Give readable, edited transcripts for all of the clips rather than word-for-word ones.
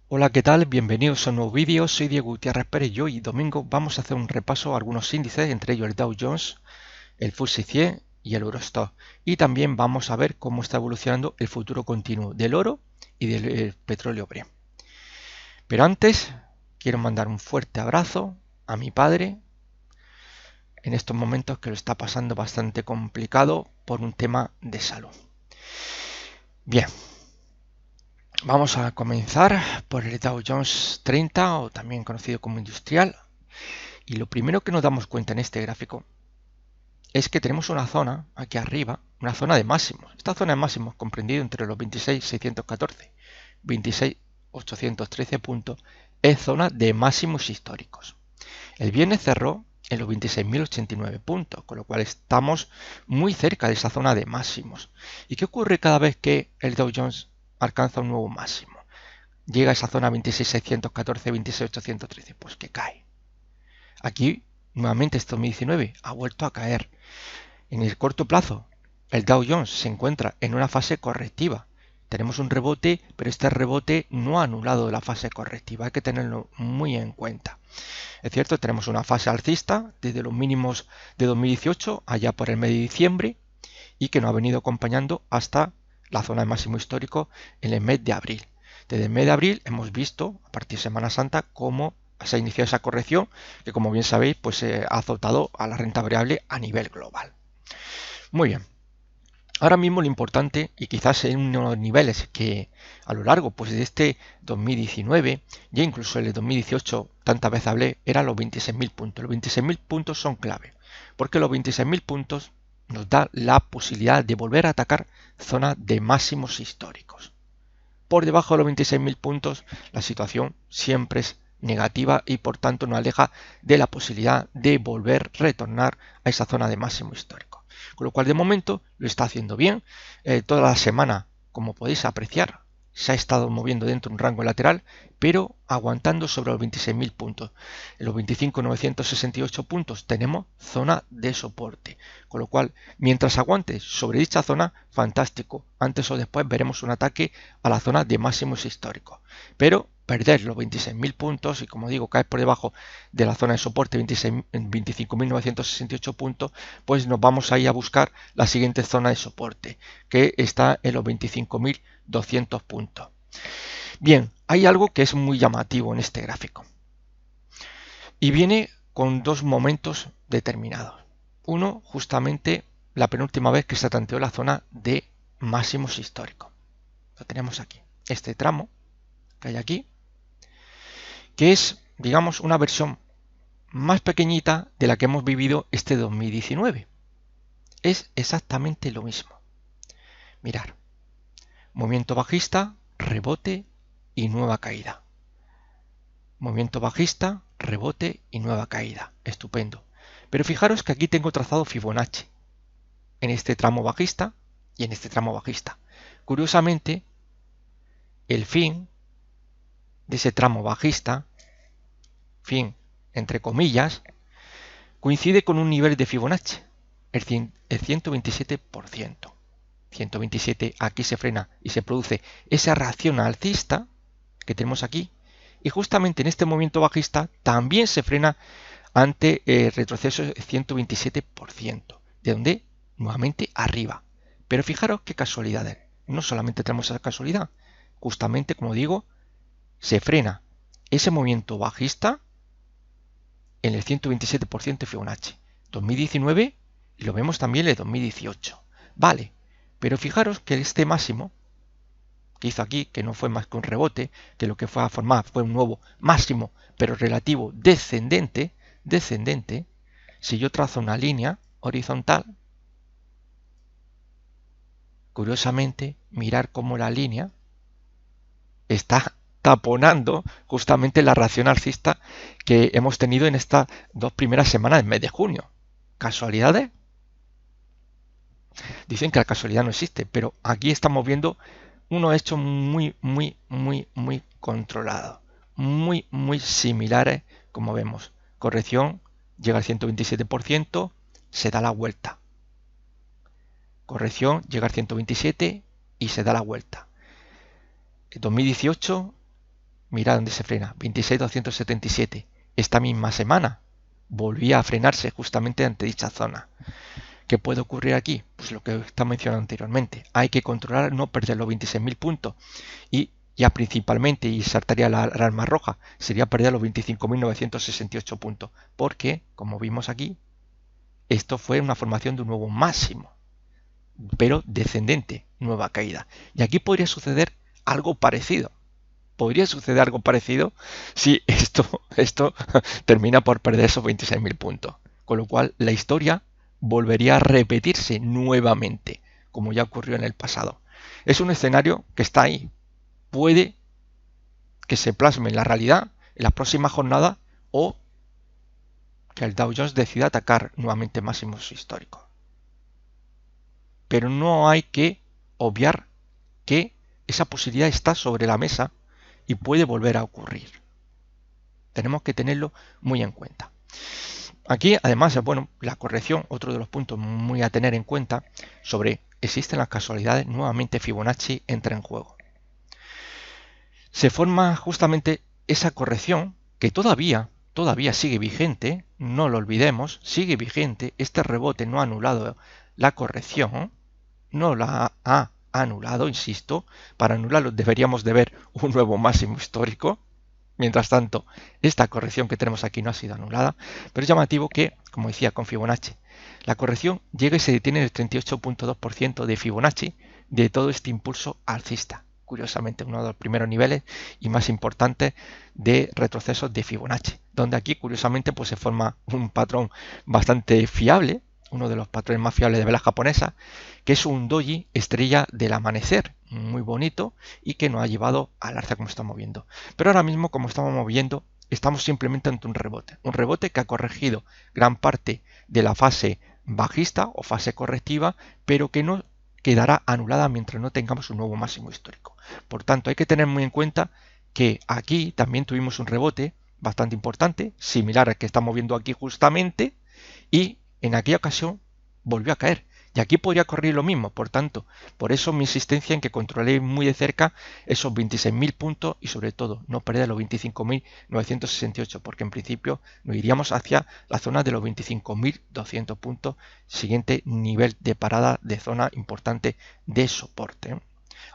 Hola, ¿qué tal? Bienvenidos a un nuevo vídeo. Soy Diego Gutiérrez Pérez y hoy domingo vamos a hacer un repaso a algunos índices, entre ellos el Dow Jones, el FTSE 100 y el Eurostoxx. Y también vamos a ver cómo está evolucionando el futuro continuo del oro y del petróleo Brent. Pero antes, quiero mandar un fuerte abrazo a mi padre en estos momentos que lo está pasando bastante complicado por un tema de salud. Bien, vamos a comenzar por el Dow Jones 30 o también conocido como industrial. Y lo primero que nos damos cuenta en este gráfico es que tenemos una zona aquí arriba, una zona de máximos. Esta zona de máximos comprendido entre los 26.614 y 26.813 puntos es zona de máximos históricos. El viernes cerró en los 26.089 puntos, con lo cual estamos muy cerca de esa zona de máximos. ¿Y qué ocurre cada vez que el Dow Jones alcanza un nuevo máximo? Llega a esa zona 26.614, 26.813, pues que cae. Aquí, nuevamente, este 2019 ha vuelto a caer. En el corto plazo, el Dow Jones se encuentra en una fase correctiva. Tenemos un rebote, pero este rebote no ha anulado la fase correctiva. Hay que tenerlo muy en cuenta. Es cierto, tenemos una fase alcista desde los mínimos de 2018, allá por el mes de diciembre, y que nos ha venido acompañando hasta la zona de máximo histórico en el mes de abril. Desde el mes de abril hemos visto, a partir de Semana Santa, cómo se ha iniciado esa corrección que, como bien sabéis, pues ha azotado a la renta variable a nivel global. Muy bien. Ahora mismo lo importante, y quizás en unos niveles que a lo largo pues, de este 2019, ya incluso el 2018, tantas veces hablé, eran los 26.000 puntos. Los 26.000 puntos son clave, porque los 26.000 puntos nos da la posibilidad de volver a atacar zonas de máximos históricos. Por debajo de los 26.000 puntos, la situación siempre es negativa y por tanto nos aleja de la posibilidad de volver a retornar a esa zona de máximo histórico. Con lo cual, de momento, lo está haciendo bien. Toda la semana, como podéis apreciar, se ha estado moviendo dentro de un rango lateral, pero aguantando sobre los 26.000 puntos. En los 25.968 puntos tenemos zona de soporte. Con lo cual, mientras aguante sobre dicha zona, fantástico. Antes o después veremos un ataque a la zona de máximos históricos. Pero perder los 26.000 puntos y, como digo, caer por debajo de la zona de soporte 25.968 puntos, pues nos vamos a ir a buscar la siguiente zona de soporte, que está en los 25.200 puntos. Bien, hay algo que es muy llamativo en este gráfico y viene con dos momentos determinados. Uno, justamente la penúltima vez que se tanteó la zona de máximos históricos. Lo tenemos aquí. Este tramo que hay aquí, que es, digamos, una versión más pequeñita de la que hemos vivido este 2019. Es exactamente lo mismo. Mirar, movimiento bajista, rebote y nueva caída. Movimiento bajista, rebote y nueva caída. Estupendo. Pero fijaros que aquí tengo trazado Fibonacci en este tramo bajista y en este tramo bajista. Curiosamente, el fin de ese tramo bajista, fin entre comillas, coincide con un nivel de Fibonacci, el 127%. 127 aquí se frena y se produce esa reacción alcista que tenemos aquí, y justamente en este movimiento bajista también se frena ante el retroceso del 127%, de donde nuevamente arriba. Pero fijaros qué casualidades, no solamente tenemos esa casualidad, justamente como digo, se frena ese movimiento bajista en el 127% de Fibonacci. 2019 y lo vemos también en el 2018. Vale, pero fijaros que este máximo que hizo aquí, que no fue más que un rebote, que lo que fue a formar fue un nuevo máximo, pero relativo descendente, si yo trazo una línea horizontal, curiosamente, mirar cómo la línea está taponando justamente la reacción alcista que hemos tenido en estas dos primeras semanas del mes de junio. ¿Casualidades? Dicen que la casualidad no existe, pero aquí estamos viendo unos hechos muy controlados, muy similares, como vemos. Corrección, llega al 127%, se da la vuelta. Corrección, llega al 127 y se da la vuelta. En 2018 Mirad dónde se frena, 26.277. Esta misma semana volvía a frenarse justamente ante dicha zona. ¿Qué puede ocurrir aquí? Pues lo que está mencionado anteriormente. Hay que controlar no perder los 26.000 puntos y ya principalmente, y saltaría la alarma roja, sería perder los 25.968 puntos. Porque, como vimos aquí, esto fue una formación de un nuevo máximo, pero descendente, nueva caída. Y aquí podría suceder algo parecido. Podría suceder algo parecido si esto termina por perder esos 26.000 puntos. Con lo cual la historia volvería a repetirse nuevamente, como ya ocurrió en el pasado. Es un escenario que está ahí. Puede que se plasme en la realidad en la próxima jornada o que el Dow Jones decida atacar nuevamente máximos históricos. Pero no hay que obviar que esa posibilidad está sobre la mesa y puede volver a ocurrir. Tenemos que tenerlo muy en cuenta. Aquí, además, bueno, la corrección, otro de los puntos muy a tener en cuenta sobre existen las casualidades, nuevamente Fibonacci entra en juego. Se forma justamente esa corrección que todavía sigue vigente, no lo olvidemos, sigue vigente, este rebote no ha anulado la corrección, no la ha anulado, insisto, para anularlo deberíamos de ver un nuevo máximo histórico. Mientras tanto, esta corrección que tenemos aquí no ha sido anulada, pero es llamativo que, como decía con Fibonacci, la corrección llega y se detiene en el 38.2% de Fibonacci de todo este impulso alcista. Curiosamente, uno de los primeros niveles y más importantes de retrocesos de Fibonacci, donde aquí, curiosamente, pues se forma un patrón bastante fiable, uno de los patrones más fiables de velas japonesas, que es un doji estrella del amanecer, muy bonito y que nos ha llevado al alza como estamos viendo. Pero ahora mismo, como estamos viendo, estamos simplemente ante un rebote que ha corregido gran parte de la fase bajista o fase correctiva, pero que no quedará anulada mientras no tengamos un nuevo máximo histórico. Por tanto, hay que tener muy en cuenta que aquí también tuvimos un rebote bastante importante, similar al que estamos viendo aquí justamente, y en aquella ocasión volvió a caer. Y aquí podría ocurrir lo mismo, por tanto, por eso mi insistencia en que controléis muy de cerca esos 26.000 puntos y sobre todo no perder los 25.968, porque en principio nos iríamos hacia la zona de los 25.200 puntos, siguiente nivel de parada de zona importante de soporte.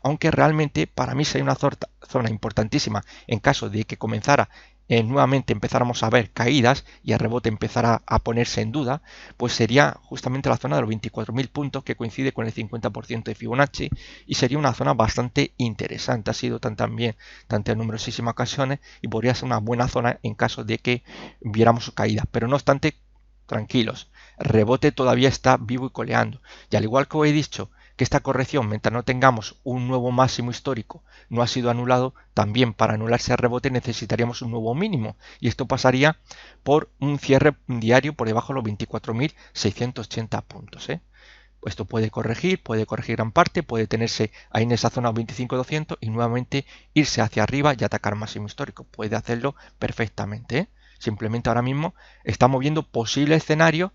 Aunque realmente para mí sería una zona importantísima en caso de que comenzara nuevamente empezáramos a ver caídas y el rebote empezara a ponerse en duda, pues sería justamente la zona de los 24.000 puntos que coincide con el 50% de Fibonacci y sería una zona bastante interesante. Ha sido también en numerosísimas ocasiones y podría ser una buena zona en caso de que viéramos caídas. Pero no obstante, tranquilos, el rebote todavía está vivo y coleando. Y al igual que os he dicho, que esta corrección, mientras no tengamos un nuevo máximo histórico, no ha sido anulado, también para anularse el rebote necesitaríamos un nuevo mínimo. Y esto pasaría por un cierre diario por debajo de los 24.680 puntos. Esto puede corregir gran parte, puede tenerse ahí en esa zona 25.200 y nuevamente irse hacia arriba y atacar máximo histórico. Puede hacerlo perfectamente. Simplemente ahora mismo estamos viendo posibles escenarios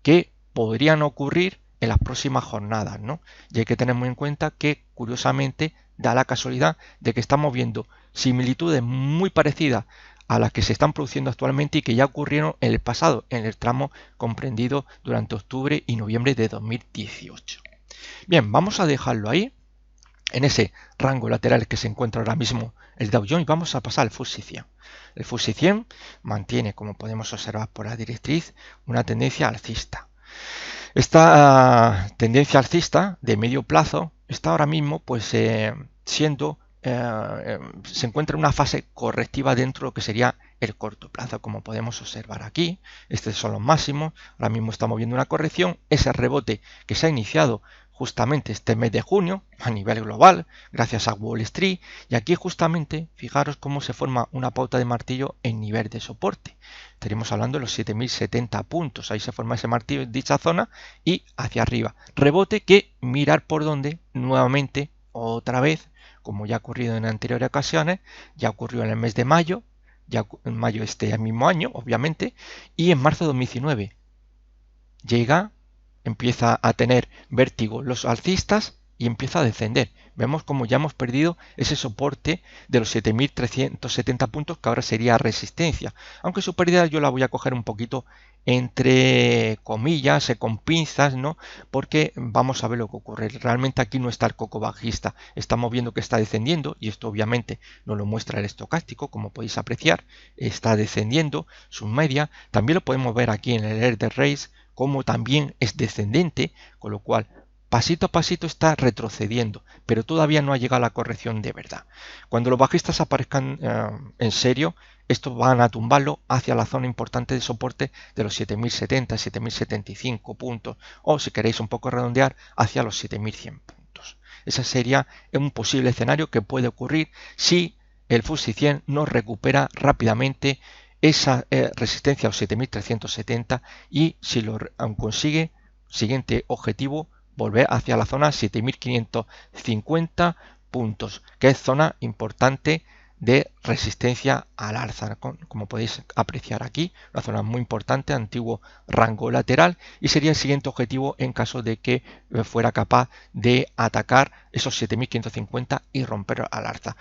que podrían ocurrir en las próximas jornadas, ¿no? Y hay que tener muy en cuenta que, curiosamente, da la casualidad de que estamos viendo similitudes muy parecidas a las que se están produciendo actualmente y que ya ocurrieron en el pasado, en el tramo comprendido durante octubre y noviembre de 2018. Bien, vamos a dejarlo ahí, en ese rango lateral que se encuentra ahora mismo el Dow Jones, y vamos a pasar al FTSE 100. El FTSE 100 mantiene, como podemos observar por la directriz, una tendencia alcista. Esta tendencia alcista de medio plazo está ahora mismo pues se encuentra en una fase correctiva dentro de lo que sería el corto plazo, como podemos observar aquí. Estos son los máximos. Ahora mismo estamos viendo una corrección, ese rebote que se ha iniciado justamente este mes de junio a nivel global gracias a Wall Street, y aquí justamente fijaros cómo se forma una pauta de martillo en nivel de soporte. Estaríamos hablando de los 7.070 puntos, ahí se forma ese martillo en dicha zona y hacia arriba. Rebote que mirar por dónde nuevamente otra vez, como ya ha ocurrido en anteriores ocasiones, ya ocurrió en el mes de mayo, ya en mayo este mismo año obviamente, y en marzo de 2019 empieza a tener vértigo los alcistas y empieza a descender. Vemos como ya hemos perdido ese soporte de los 7.370 puntos, que ahora sería resistencia. Aunque su pérdida yo la voy a coger un poquito entre comillas, con pinzas, ¿no? Porque vamos a ver lo que ocurre. Realmente aquí no está el coco bajista. Estamos viendo que está descendiendo y esto obviamente nos lo muestra el estocástico, como podéis apreciar. Está descendiendo su media. También lo podemos ver aquí en el Elder Race, como también es descendente, con lo cual pasito a pasito está retrocediendo, pero todavía no ha llegado a la corrección de verdad. Cuando los bajistas aparezcan en serio, estos van a tumbarlo hacia la zona importante de soporte de los 7.070, 7.075 puntos, o si queréis un poco redondear, hacia los 7.100 puntos. Ese sería un posible escenario que puede ocurrir si el FTSE 100 no recupera rápidamente esa resistencia a los 7.370 y si lo consigue, siguiente objetivo, volver hacia la zona 7.550 puntos, que es zona importante de resistencia al alza, como podéis apreciar aquí, una zona muy importante, antiguo rango lateral, y sería el siguiente objetivo en caso de que fuera capaz de atacar esos 7.550 y romper al alza.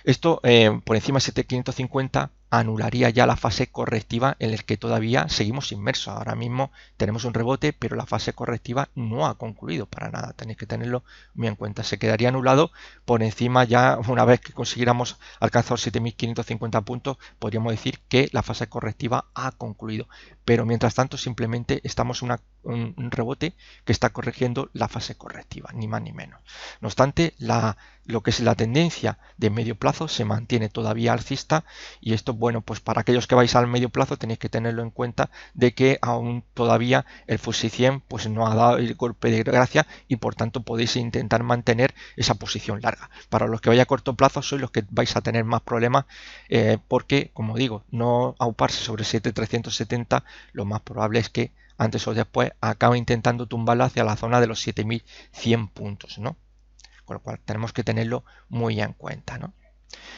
Esto por encima de 7.550 anularía ya la fase correctiva en la que todavía seguimos inmersos. Ahora mismo tenemos un rebote, pero la fase correctiva no ha concluido para nada. Tenéis que tenerlo muy en cuenta. Se quedaría anulado por encima ya, una vez que consiguiéramos alcanzar 7.550 puntos, podríamos decir que la fase correctiva ha concluido. Pero mientras tanto simplemente estamos en un rebote que está corrigiendo la fase correctiva, ni más ni menos. No obstante, lo que es la tendencia de medio plazo se mantiene todavía alcista y esto, bueno, pues para aquellos que vais al medio plazo tenéis que tenerlo en cuenta de que aún todavía el FTSE 100 pues no ha dado el golpe de gracia y por tanto podéis intentar mantener esa posición larga. Para los que vais a corto plazo sois los que vais a tener más problemas porque, como digo, no auparse sobre 7.370, lo más probable es que antes o después acabe intentando tumbarlo hacia la zona de los 7.100 puntos, ¿no? Con lo cual tenemos que tenerlo muy en cuenta, ¿no?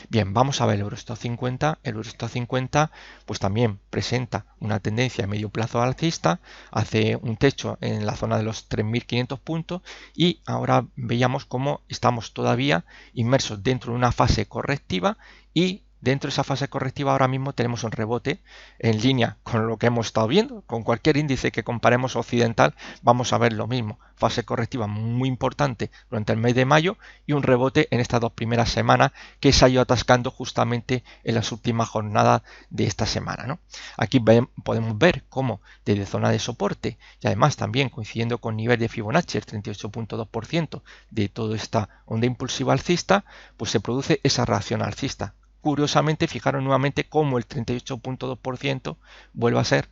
Bien, vamos a ver el Eurostoxx 50. El Eurostoxx 50 pues también presenta una tendencia a medio plazo alcista, hace un techo en la zona de los 3.500 puntos y ahora veíamos cómo estamos todavía inmersos dentro de una fase correctiva y dentro de esa fase correctiva ahora mismo tenemos un rebote en línea con lo que hemos estado viendo. Con cualquier índice que comparemos occidental vamos a ver lo mismo. Fase correctiva muy importante durante el mes de mayo y un rebote en estas dos primeras semanas que se ha ido atascando justamente en las últimas jornadas de esta semana, ¿no? Aquí podemos ver cómo desde zona de soporte y además también coincidiendo con nivel de Fibonacci, el 38.2% de toda esta onda impulsiva alcista, pues se produce esa reacción alcista. Curiosamente, fijaros nuevamente cómo el 38.2% vuelve a ser,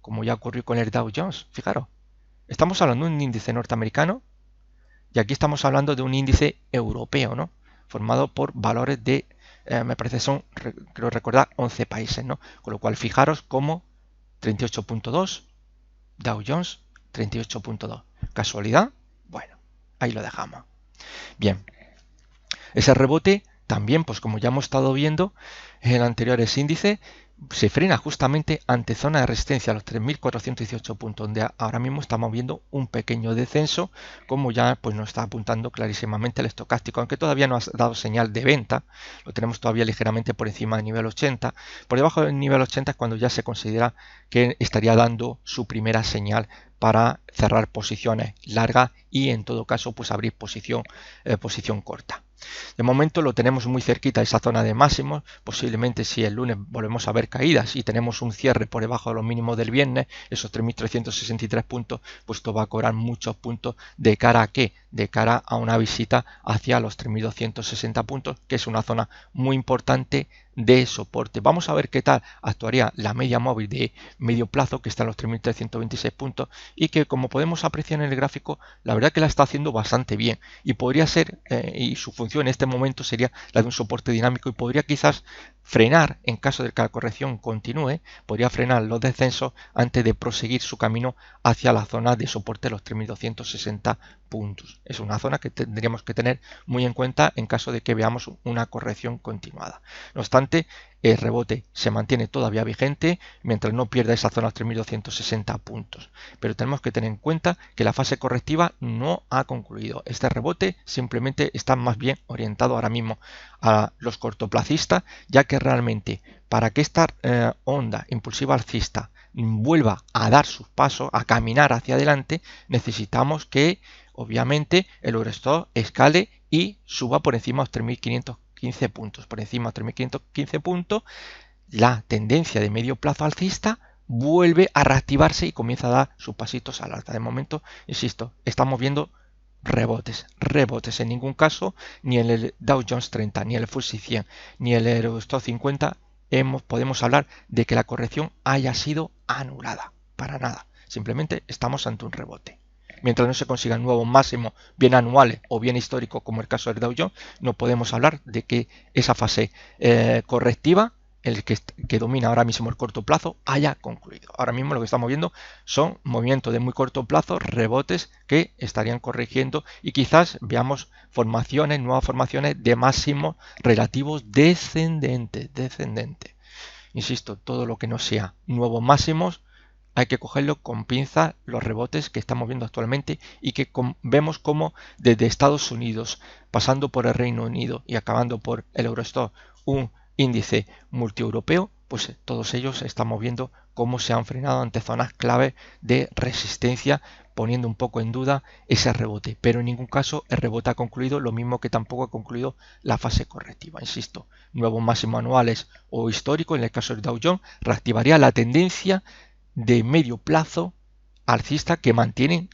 como ya ocurrió con el Dow Jones. Fijaros, estamos hablando de un índice norteamericano y aquí estamos hablando de un índice europeo, ¿no? Formado por valores de, me parece son, creo recordar, 11 países, ¿no? Con lo cual, fijaros cómo 38.2, Dow Jones 38.2. ¿Casualidad? Bueno, ahí lo dejamos. Bien, ese rebote también, pues como ya hemos estado viendo en anteriores índices, se frena justamente ante zona de resistencia a los 3.418 puntos, donde ahora mismo estamos viendo un pequeño descenso, como ya pues nos está apuntando clarísimamente el estocástico, aunque todavía no ha dado señal de venta, lo tenemos todavía ligeramente por encima del nivel 80. Por debajo del nivel 80 es cuando ya se considera que estaría dando su primera señal para cerrar posiciones largas y en todo caso pues abrir posición corta. De momento lo tenemos muy cerquita a esa zona de máximos, posiblemente si el lunes volvemos a ver caídas y tenemos un cierre por debajo de los mínimos del viernes, esos 3.363 puntos, pues esto va a cobrar muchos puntos de cara a ¿qué? De cara a una visita hacia los 3.260 puntos, que es una zona muy importante de soporte. Vamos a ver qué tal actuaría la media móvil de medio plazo, que está en los 3.326 puntos y que, como podemos apreciar en el gráfico, la verdad que la está haciendo bastante bien y podría ser, y su función en este momento sería la de un soporte dinámico y podría quizás frenar, en caso de que la corrección continúe, podría frenar los descensos antes de proseguir su camino hacia la zona de soporte de los 3.260 puntos. Es una zona que tendríamos que tener muy en cuenta en caso de que veamos una corrección continuada. No obstante, el rebote se mantiene todavía vigente mientras no pierda esa zona 3.260 puntos. Pero tenemos que tener en cuenta que la fase correctiva no ha concluido. Este rebote simplemente está más bien orientado ahora mismo a los cortoplacistas, ya que realmente para que esta onda impulsiva alcista vuelva a dar sus pasos, a caminar hacia adelante, necesitamos que obviamente el Eurostoxx escale y suba por encima de los 3.515 puntos. Por encima de 3.515 puntos, la tendencia de medio plazo alcista vuelve a reactivarse y comienza a dar sus pasitos al alza. De momento, insisto, estamos viendo rebotes. En ningún caso, ni el Dow Jones 30, ni el FTSE 100, ni el Eurostoxx 50 podemos hablar de que la corrección haya sido anulada. Para nada. Simplemente estamos ante un rebote. Mientras no se consigan nuevos máximos, bien anuales o bien históricos, como el caso del Dow Jones, no podemos hablar de que esa fase correctiva, el que domina ahora mismo el corto plazo, haya concluido. Ahora mismo lo que estamos viendo son movimientos de muy corto plazo, rebotes que estarían corrigiendo y quizás veamos nuevas formaciones de máximos relativos descendentes. Insisto, todo lo que no sea nuevos máximos, hay que cogerlo con pinzas, los rebotes que estamos viendo actualmente y que vemos como desde Estados Unidos, pasando por el Reino Unido y acabando por el Eurostoxx, un índice multieuropeo, pues todos ellos estamos viendo cómo se han frenado ante zonas clave de resistencia, poniendo un poco en duda ese rebote. Pero en ningún caso el rebote ha concluido, lo mismo que tampoco ha concluido la fase correctiva. Insisto, nuevos máximos anuales o históricos, en el caso del Dow Jones, reactivaría la tendencia de medio plazo alcista que mantienen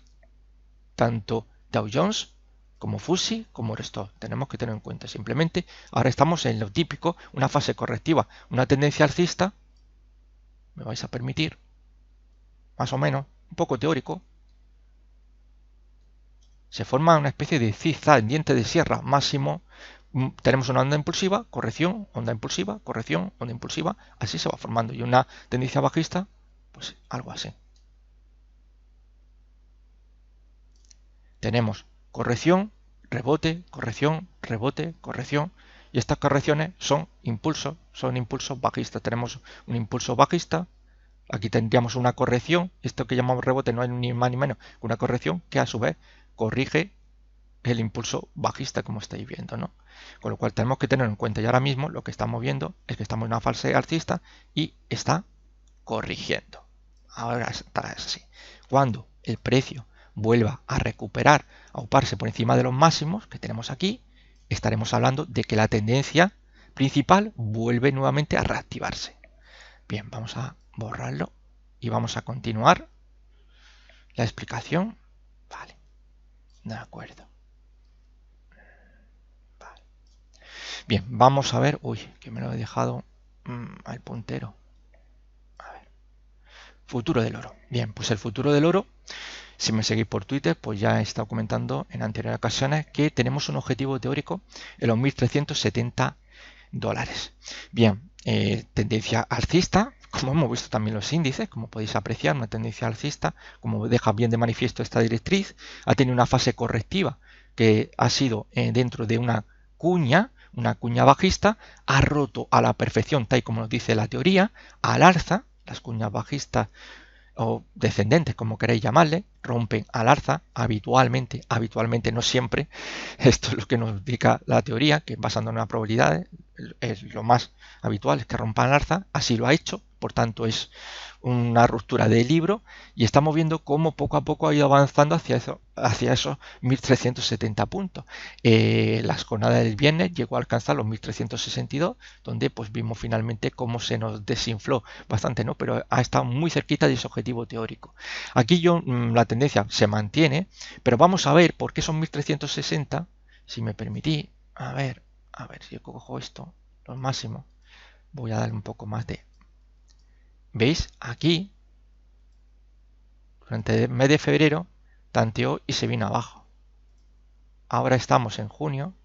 tanto Dow Jones como FTSE como Eurostoxx. Tenemos que tener en cuenta simplemente, ahora estamos en lo típico, una fase correctiva, una tendencia alcista, me vais a permitir, más o menos, un poco teórico, se forma una especie de zigzag, diente de sierra máximo. Tenemos una onda impulsiva, corrección, onda impulsiva, corrección, onda impulsiva, así se va formando, y una tendencia bajista, pues algo así. Tenemos corrección, rebote, corrección, y estas correcciones son impulsos bajistas. Tenemos un impulso bajista, aquí tendríamos una corrección, esto que llamamos rebote no es ni más ni menos que una corrección que a su vez corrige el impulso bajista, como estáis viendo, ¿no? Con lo cual tenemos que tener en cuenta, y ahora mismo lo que estamos viendo es que estamos en una fase alcista y está corrigiendo. Ahora estará así. Cuando el precio vuelva a recuperar, a uparse por encima de los máximos que tenemos aquí, estaremos hablando de que la tendencia principal vuelve nuevamente a reactivarse. Bien, vamos a borrarlo y vamos a continuar la explicación. Vale, de acuerdo. Vale. Bien, vamos a ver, uy, que me lo he dejado al puntero. A ver, futuro del oro. Bien, pues el futuro del oro, si me seguís por Twitter, pues ya he estado comentando en anteriores ocasiones que tenemos un objetivo teórico en los $1.370. Bien, tendencia alcista, como hemos visto también los índices, como podéis apreciar, una tendencia alcista, como deja bien de manifiesto esta directriz, ha tenido una fase correctiva que ha sido dentro de una cuña bajista, ha roto a la perfección, tal y como nos dice la teoría, al alza. Las cuñas bajistas o descendentes, como queréis llamarle, rompen al alza habitualmente, no siempre. Esto es lo que nos indica la teoría, que basándonos en las probabilidades, es lo más habitual, es que rompan al alza. Así lo ha hecho, por tanto es una ruptura de libro y estamos viendo cómo poco a poco ha ido avanzando hacia esos 1.370 puntos. La jornada del viernes llegó a alcanzar los 1.362, donde pues vimos finalmente cómo se nos desinfló bastante, ¿no? Pero ha estado muy cerquita de ese objetivo teórico. Aquí la tendencia se mantiene, pero vamos a ver por qué son 1.360, si me permitís. A ver si yo cojo esto, los máximos, voy a darle un poco más de... ¿Veis? Aquí, durante el mes de febrero, tanteó y se vino abajo. Ahora estamos en junio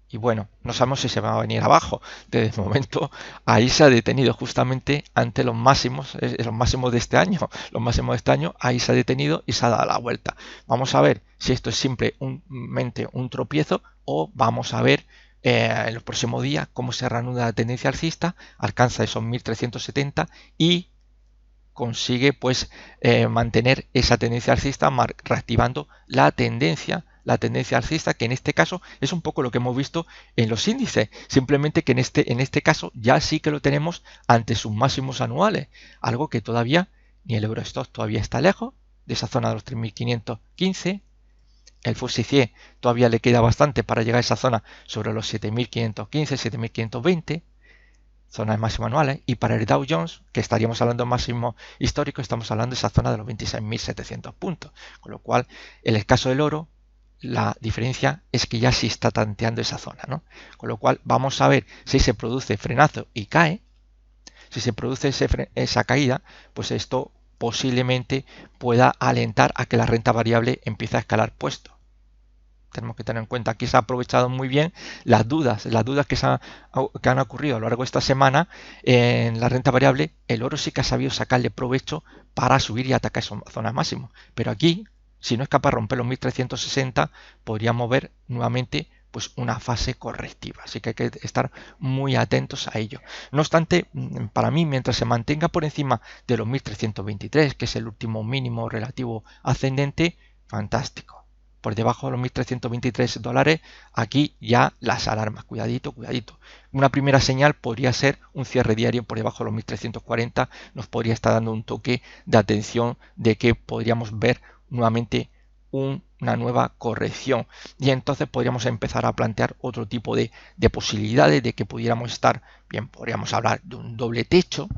y bueno, no sabemos si se va a venir abajo. Desde el momento ahí se ha detenido justamente ante los máximos de este año. Los máximos de este año ahí se ha detenido y se ha dado la vuelta. Vamos a ver si esto es simplemente un tropiezo o vamos a ver en los próximos días cómo se reanuda la tendencia alcista, alcanza esos 1370 y consigue pues mantener esa tendencia alcista, reactivando la tendencia alcista, que en este caso es un poco lo que hemos visto en los índices, simplemente que en este caso ya sí que lo tenemos ante sus máximos anuales, algo que todavía ni el Eurostoxx todavía está lejos de esa zona de los 3515. El FTSE 100 todavía le queda bastante para llegar a esa zona sobre los 7515, 7520, zonas máximas anuales, y para el Dow Jones, que estaríamos hablando de máximo histórico, estamos hablando de esa zona de los 26.700 puntos, con lo cual en el caso del oro la diferencia es que ya sí está tanteando esa zona, ¿no? Con lo cual vamos a ver si se produce frenazo y cae. Si se produce esa caída, pues esto posiblemente pueda alentar a que la renta variable empiece a escalar puestos. Tenemos que tener en cuenta que se ha aprovechado muy bien las dudas que han ocurrido a lo largo de esta semana en la renta variable. El oro sí que ha sabido sacarle provecho para subir y atacar esas zonas máximas. Pero aquí, si no es capaz de romper los 1360, podríamos ver nuevamente pues una fase correctiva. Así que hay que estar muy atentos a ello. No obstante, para mí, mientras se mantenga por encima de los 1323, que es el último mínimo relativo ascendente, fantástico. Por debajo de los 1.323 dólares, aquí ya las alarmas, cuidadito, cuidadito. Una primera señal podría ser un cierre diario por debajo de los 1.340, nos podría estar dando un toque de atención de que podríamos ver nuevamente una nueva corrección, y entonces podríamos empezar a plantear otro tipo de posibilidades de que pudiéramos estar, bien, podríamos hablar de un doble techo,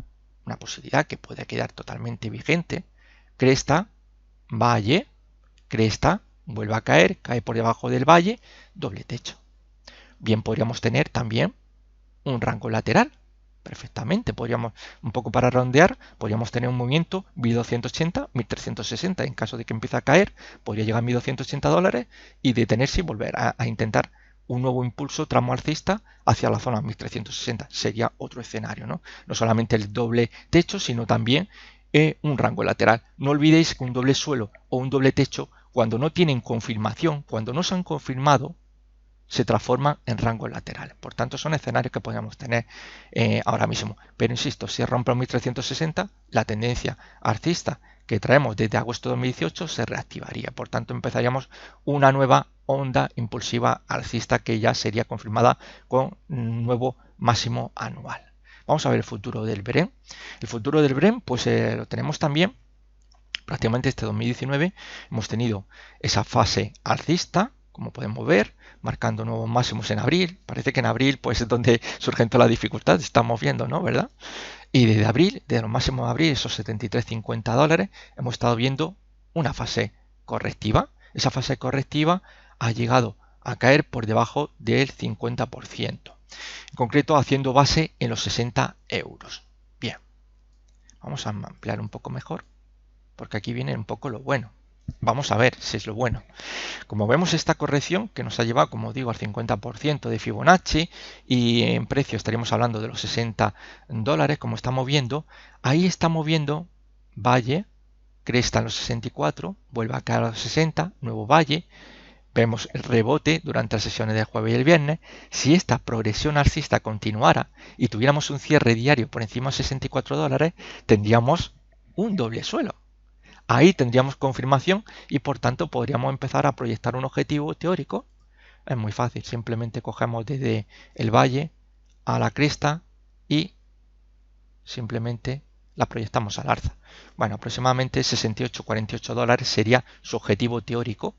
una posibilidad que puede quedar totalmente vigente, cresta, valle, cresta, vuelve a caer, cae por debajo del valle, doble techo. Bien, podríamos tener también un rango lateral, perfectamente, podríamos, un poco para rondear, podríamos tener un movimiento 1280, 1360, en caso de que empiece a caer, podría llegar a 1280 dólares y detenerse y volver a intentar un nuevo impulso tramo alcista hacia la zona 1360, sería otro escenario, ¿no? No solamente el doble techo, sino también un rango lateral. No olvidéis que un doble suelo o un doble techo, cuando no tienen confirmación, cuando no se han confirmado, se transforman en rangos laterales. Por tanto, son escenarios que podríamos tener ahora mismo. Pero insisto, si rompe los 1360, la tendencia alcista que traemos desde agosto de 2018 se reactivaría. Por tanto, empezaríamos una nueva onda impulsiva alcista que ya sería confirmada con un nuevo máximo anual. Vamos a ver el futuro del Brent. El futuro del Brent, pues lo tenemos también. Prácticamente este 2019 hemos tenido esa fase alcista, como podemos ver, marcando nuevos máximos en abril. Parece que en abril pues es donde surgen todas las dificultades, estamos viendo, ¿no? ¿Verdad? Y desde abril, desde los máximos de abril, esos 73,50 dólares, hemos estado viendo una fase correctiva. Esa fase correctiva ha llegado a caer por debajo del 50%. En concreto, haciendo base en los 60 euros. Bien, vamos a ampliar un poco mejor, porque aquí viene un poco lo bueno. Vamos a ver si es lo bueno. Como vemos, esta corrección que nos ha llevado, como digo, al 50% de Fibonacci, y en precio estaríamos hablando de los 60 dólares, como estamos viendo, ahí estamos viendo valle, cresta en los 64, vuelve a caer a los 60, nuevo valle. Vemos el rebote durante las sesiones del jueves y el viernes. Si esta progresión alcista continuara y tuviéramos un cierre diario por encima de 64 dólares, tendríamos un doble suelo. Ahí tendríamos confirmación y por tanto podríamos empezar a proyectar un objetivo teórico. Es muy fácil, simplemente cogemos desde el valle a la cresta y simplemente la proyectamos al alza. Bueno, aproximadamente 68-48 dólares sería su objetivo teórico.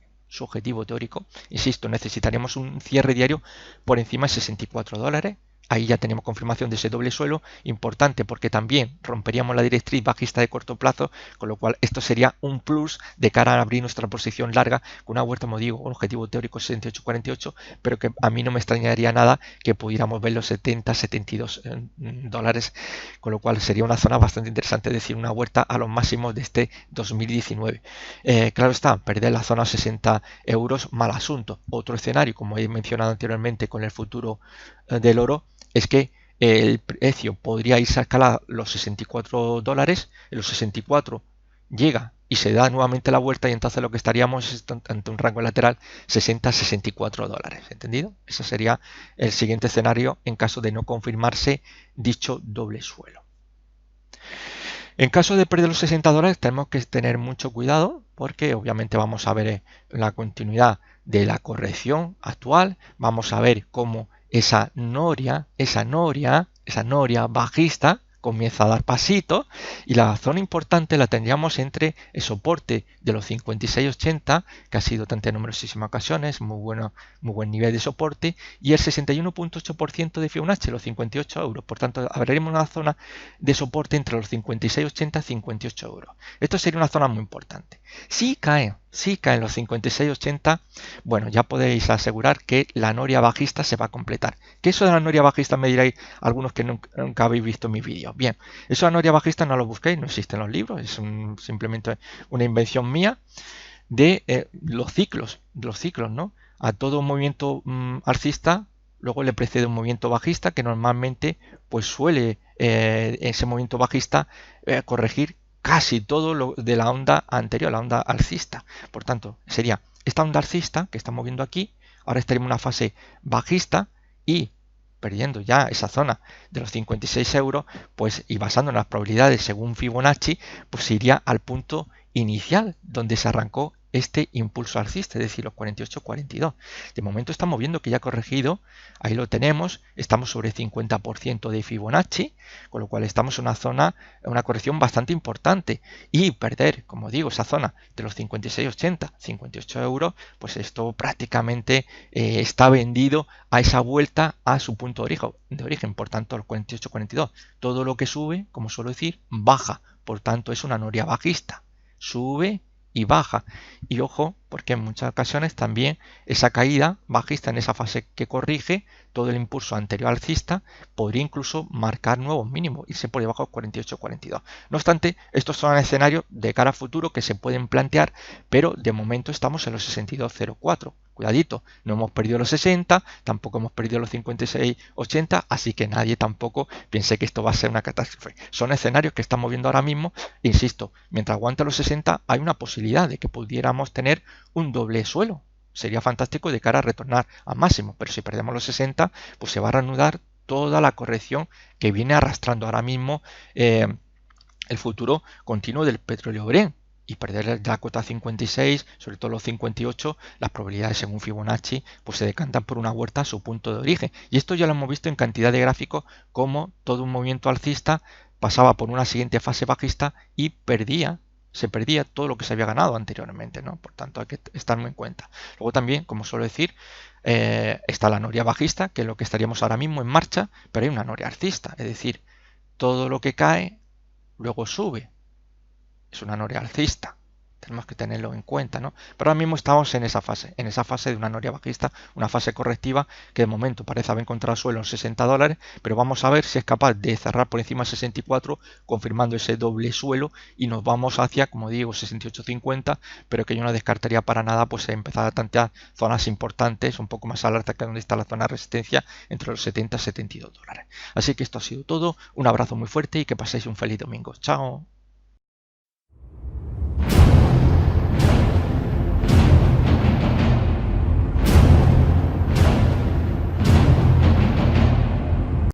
Insisto, necesitaríamos un cierre diario por encima de 64 dólares. Ahí ya tenemos confirmación de ese doble suelo, importante porque también romperíamos la directriz bajista de corto plazo, con lo cual esto sería un plus de cara a abrir nuestra posición larga con una vuelta, como digo, un objetivo teórico 68-48, pero que a mí no me extrañaría nada que pudiéramos ver los 70-72 dólares, con lo cual sería una zona bastante interesante, es decir, una vuelta a los máximos de este 2019. Claro está, perder la zona 60 euros, mal asunto. Otro escenario, como he mencionado anteriormente con el futuro del oro, es que el precio podría irse a escalar los 64 dólares, en los 64 llega y se da nuevamente la vuelta y entonces lo que estaríamos es ante un rango lateral 60-64 dólares. ¿Entendido? Ese sería el siguiente escenario en caso de no confirmarse dicho doble suelo. En caso de perder los 60 dólares tenemos que tener mucho cuidado porque obviamente vamos a ver la continuidad de la corrección actual, vamos a ver cómo esa noria bajista comienza a dar pasitos y la zona importante la tendríamos entre el soporte de los 56.80, que ha sido tanto en numerosísimas ocasiones, muy buen nivel de soporte, y el 61.8% de Fibonacci, los 58 euros. Por tanto, abriremos una zona de soporte entre los 56.80 y 58 euros. Esto sería una zona muy importante. Si caen los 56.80, bueno, ya podéis asegurar que la noria bajista se va a completar. ¿Qué eso de la noria bajista? Me diréis algunos que nunca habéis visto mis vídeos. Bien, eso de la noria bajista no lo busquéis, no existe en los libros, es simplemente una invención mía de los ciclos, ¿no? A todo movimiento alcista luego le precede un movimiento bajista que normalmente pues suele ese movimiento bajista corregir casi todo lo de la onda anterior, la onda alcista. Por tanto, sería esta onda alcista que estamos viendo aquí, ahora estaríamos en una fase bajista y perdiendo ya esa zona de los 56 euros, pues y basando en las probabilidades según Fibonacci, pues iría al punto inicial donde se arrancó este impulso alcista, es decir, los 48-42. De momento estamos viendo que ya ha corregido, ahí lo tenemos, estamos sobre 50% de Fibonacci, con lo cual estamos en una zona, una corrección bastante importante, y perder, como digo, esa zona de los 56,80, 58 euros, pues esto prácticamente está vendido a esa vuelta a su punto de origen, por tanto, los 48-42. Todo lo que sube, como suelo decir, baja, por tanto es una noria bajista, sube y baja. Y ojo, porque en muchas ocasiones también esa caída bajista en esa fase que corrige todo el impulso anterior alcista podría incluso marcar nuevos mínimos, irse por debajo de 48-42. No obstante, estos son escenarios de cara a futuro que se pueden plantear, pero de momento estamos en los 62.04. Cuidadito, no hemos perdido los 60, tampoco hemos perdido los 56.80, así que nadie tampoco piense que esto va a ser una catástrofe. Son escenarios que estamos viendo ahora mismo, insisto, mientras aguante los 60 hay una posibilidad de que pudiéramos tener un doble suelo. Sería fantástico de cara a retornar a máximo, pero si perdemos los 60, pues se va a reanudar toda la corrección que viene arrastrando ahora mismo el futuro continuo del petróleo Brent. Y perder la cota 56, sobre todo los 58, las probabilidades según Fibonacci pues se decantan por una vuelta a su punto de origen. Y esto ya lo hemos visto en cantidad de gráficos, como todo un movimiento alcista pasaba por una siguiente fase bajista y se perdía todo lo que se había ganado anteriormente, ¿no? Por tanto, hay que estarlo en cuenta. Luego también, como suelo decir, está la noria bajista, que es lo que estaríamos ahora mismo en marcha, pero hay una noria alcista, es decir, todo lo que cae luego sube. Es una noria alcista, tenemos que tenerlo en cuenta, ¿no? Pero ahora mismo estamos en esa fase de una noria bajista, una fase correctiva que de momento parece haber encontrado suelo en 60 dólares, pero vamos a ver si es capaz de cerrar por encima de 64, confirmando ese doble suelo, y nos vamos hacia, como digo, 68.50, pero que yo no descartaría para nada pues empezar a tantear zonas importantes, un poco más al alta que donde está la zona de resistencia, entre los 70 y 72 dólares. Así que esto ha sido todo, un abrazo muy fuerte y que paséis un feliz domingo. Chao.